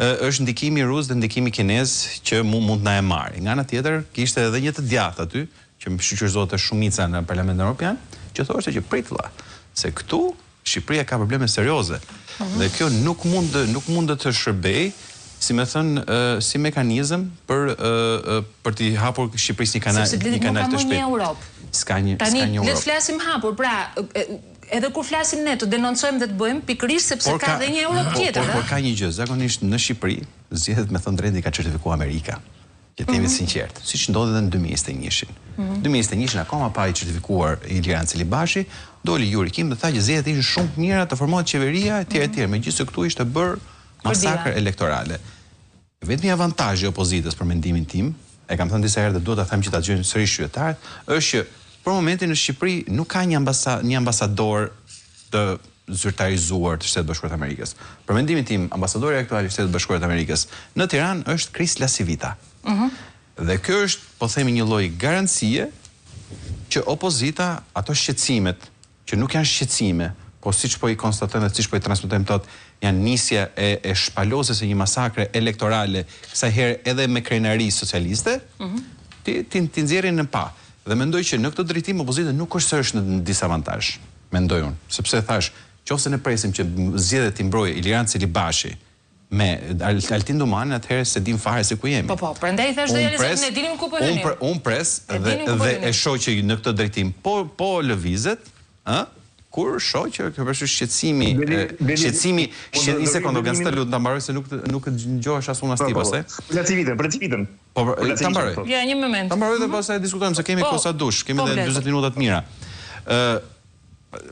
është ndikimi rus dhe ndikimi kinez që mund na e marrë. Nga ana tjetër, kishte edhe një të djathtë aty, që më shqyrzohet shumica në Parlamentin Evropian, që thoshte që prit vëlla, se këtu Shqipëria ka probleme serioze. Dhe kjo nuk mund të shërbej, si me thënë, si mekanizëm për t'i hapur Shqipërisë një kanal të shpejtë. Sepse nuk ka më një Europë. S'ka një Europë. Tani, le të flasim hapur, pra, edhe kur flasim ne, të denoncojmë dhe të bëjmë, pikërisht sepse ka dhe një Europë tjetër. Por ka një gjë, zakonisht në Shqipëri, zgjedhjet me thënë drejtë i ka certifikuar Amerika. Që t'jemi sinqert, siç ndodhi edhe në 2021-shin. 2021-shin akoma pa i certifikuar Iliana Celibashi, doli Yuri Kim dhe tha që zgjedhjet ishin shumë të mira, të formohet qeveria etj. Megjithëse këtu ishte bërë masakër elektorale. Vetmi avantazhi i opozitës për mendimin tim, e kam thënë disa herë dhe duhet ta them që ta dëgjojnë sërish qytetarët, është që për momentin në Shqipëri nuk ka një ambasador të zyrtarizuar të Shtetit Bashkuar të Amerikës. Për mendimin tim, ambasadori aktual i Shtetit Bashkuar të Amerikës në Tiranë është Chris Lasivita. Dhe kjo është, po themi, një lloj garancie që opozita, ato shqetësimet që nuk janë shqetësime, po siç po i konstatojmë dhe siç po i transmetojmë tot, janë nisje e shpalosës e një masakre elektorale, kësaj herë edhe me krenari socialiste, ti nxjerrin në pa. Dhe mendoj që në këtë drejtim opozita nuk është në disavantazh, mendoj unë, sepse thash, qofse ne presim që zgjedhjet i mbrojë Iliana Celibashi me Altin Domani, atëherë se dim fare se ku jemi. Po, prandaj thash ne dinim ku po hynim. Unë pres dhe e shoh që në këtë drejtim po lëvizet, kur shoh që kjo është shqetësimi, një sekondë, Ganstel, ta mbaroj se nuk ngjohesh as unë as ti pastaj. Precipitën. Po, ta mbaroj. Ja, një moment. Ta mbaroj dhe pastaj diskutojmë se kemi kosa dush, kemi edhe 40 minuta të mira.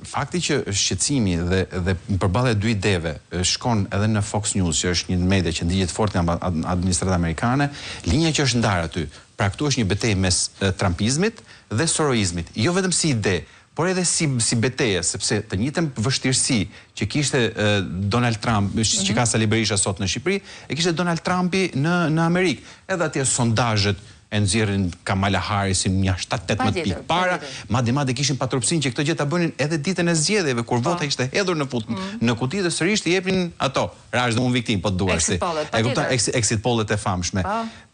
Fakti që shqetësimi dhe përballja dy ideve shkon edhe në Fox News, që është një media që ndiqet fort nga administrata amerikane, linja që është ndarë aty, pra këtu është një betejë mes trumpizmit dhe soroizmit, jo vetëm si ide, por edhe si betejë, sepse të njëjtën vështirësi që kishte Donald Trump, që ka Sali Berisha sot në Shqipëri, e kishte Donald Trumpi në Amerikë. Edhe atje sondazhet e nxjerrin Kamala Harrisin një 7-18 pikë para, madje kishin patropsinë që këtë gjë ta bënin edhe ditën e zgjedhjeve kur vota ishte hedhur në kuti dhe sërish të jepnin ato, rash dhe unë viktim, po të duar si. E kupton, exit pollet e famshme.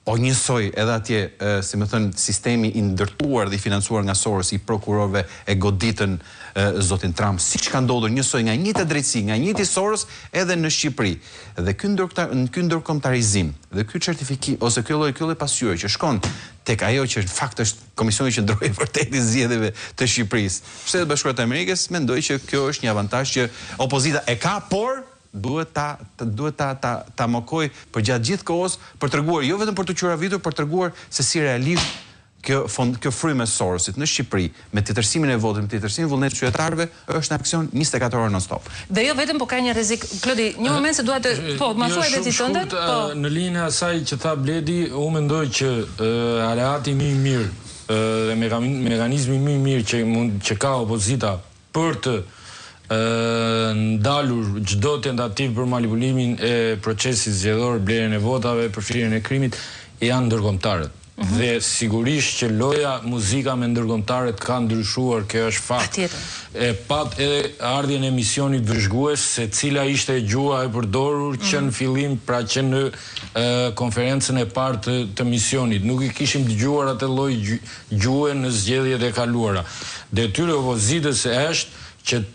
Po njësoj edhe atje, si më thënë, sistemi i ndërtuar dhe i financuar nga Soros i prokurorëve e goditën zotin Trump, siç ka ndodhur njësoj nga njëjta drejtësi, nga njëjti Soros edhe në Shqipëri. Dhe ky ndërkombëtarizim dhe ky certifikim ose ky lloj pasqyre që shkon tek ajo që në fakt është Komisioni që ndroi vërtet i zgjedhjeve të Shqipërisë. Shtetet Bashkuara të Amerikës, mendoj që kjo është një avantazh që opozita e ka, por duhet ta mokoj për gjatë gjithë kohës për treguar jo vetëm për të quravitur, për treguar se si realisht kjo frymë e Sorosit në Shqipëri me tjetërsimin e votit, me tjetërsimin e vullnetit qytetarëve është në aksion 24 orë non-stop. Dhe jo vetëm, po ka një rrezik. Klodi, një moment se dua të ma thuaj vetë tënde. Në linjën e asaj që tha Bledi, unë mendoj që aleati më i mirë dhe mekanizmi më i mirë që ka opozita për të ndalur çdo tentativë për manipulimin e procesit zgjedhor, blerjen e votave, përfshirjen e krimit, janë ndërkombëtarët. Dhe sigurisht që loja muzika me ndërkombëtarët ka ndryshuar, kjo është fakt. E pat edhe ardhjen e emisionit vëzhgues se cila ishte gjua e përdorur që në fillim, pra që në konferencën e parë të misionit. Nuk i kishim dëgjuar atë lloj gjue në zgjedhjet e kaluara. Detyra e opozitës është që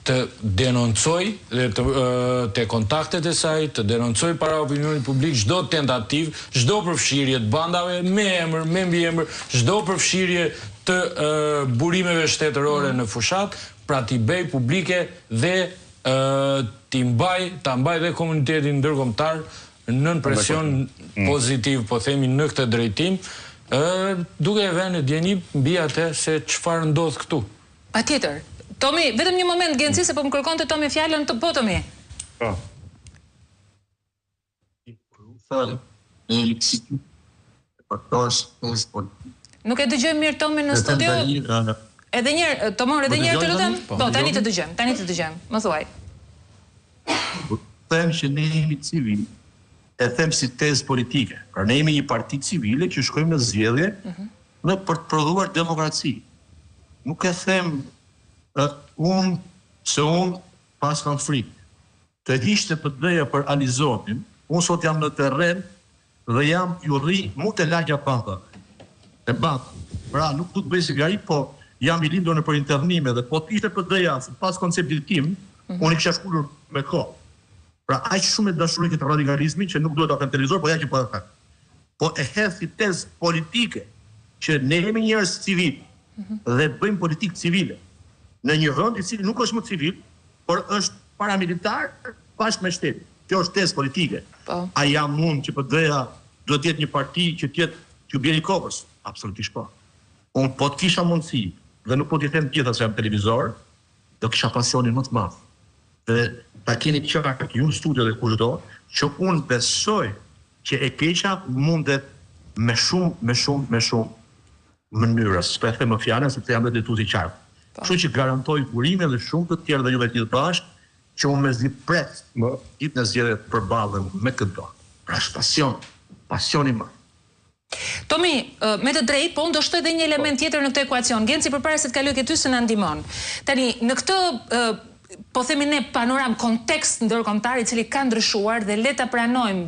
të denoncoj dhe të kontaktet e saj, të denoncoj para opinionit publik çdo tentativë, çdo përfshirje të bandave me emër, me mbiemër, çdo përfshirje të burimeve shtetërore në fushat, pra t'i bëj publike dhe ta mbaj dhe komunitetin ndërkombëtar nën presion pozitiv, po themi, në këtë drejtim, duke e vënë djeni mbi atë se çfarë ndodh këtu. Patjetër. Tomi, vetëm një moment, Genci, se po më kërkon të Tomi fjallën, po Tomi. Nuk e dëgjojmë mirë Tomi në studio? Edhe njerë, Tomor, edhe njerë të lutem? Po, tani të dëgjojmë, më thuaj. Them që ne jemi civil, e them si tezë politike. Pra ne jemi një parti civile që shkojmë në zgjedhje dhe për të prodhuar demokraci. Nuk e them unë pas kam frikë. Të ishte për dheja për Alizonin, unë sot jam në terren dhe jam ju rri mu të lagja banta. E banta. Pra, nuk du të bëj si gari, po jam i lindur në për internime dhe po të ishte për dheja, pas konceptit tim, unë i kisha shkullur me ko. Pra, aq shumë e dashurin këtë radikalizmi që nuk duhet ta kem televizor, po ja që po e them. Po e hedh si tezë politike që ne jemi njerëz civil dhe bëjmë politikë civile në një vend i cili nuk është më civil, por është paramilitar bashkë me shtetin. Kjo është tezë politike. A jam unë që PD-ja duhet të jetë një parti që të jetë që bjeri kokës? Absolutisht po. Unë po të kisha mundësi dhe nuk po t'i them gjitha se jam televizor, do kisha pasionin më të madh. Dhe ta keni qartë ju në studio dhe kushdo që unë besoj që e keqa mundet me shumë mënyra, s'po e them më fjalën sepse jam vetë tuzi qartë. Kështu që garantoj burime dhe shumë të tjerë dhe juve të gjithë bashkë që unë me zgjidh pret më ditë në zgjedhjet përballen me këtë do. Pra është pasioni më. Tomi, me të drejtë, po unë do shtoj edhe një element tjetër në këtë ekuacion. Genci, përpara se të kaloj ke ty se na ndihmon. Tani, në këtë po themi ne panoram kontekst ndërkombëtar i cili ka ndryshuar dhe le ta pranojmë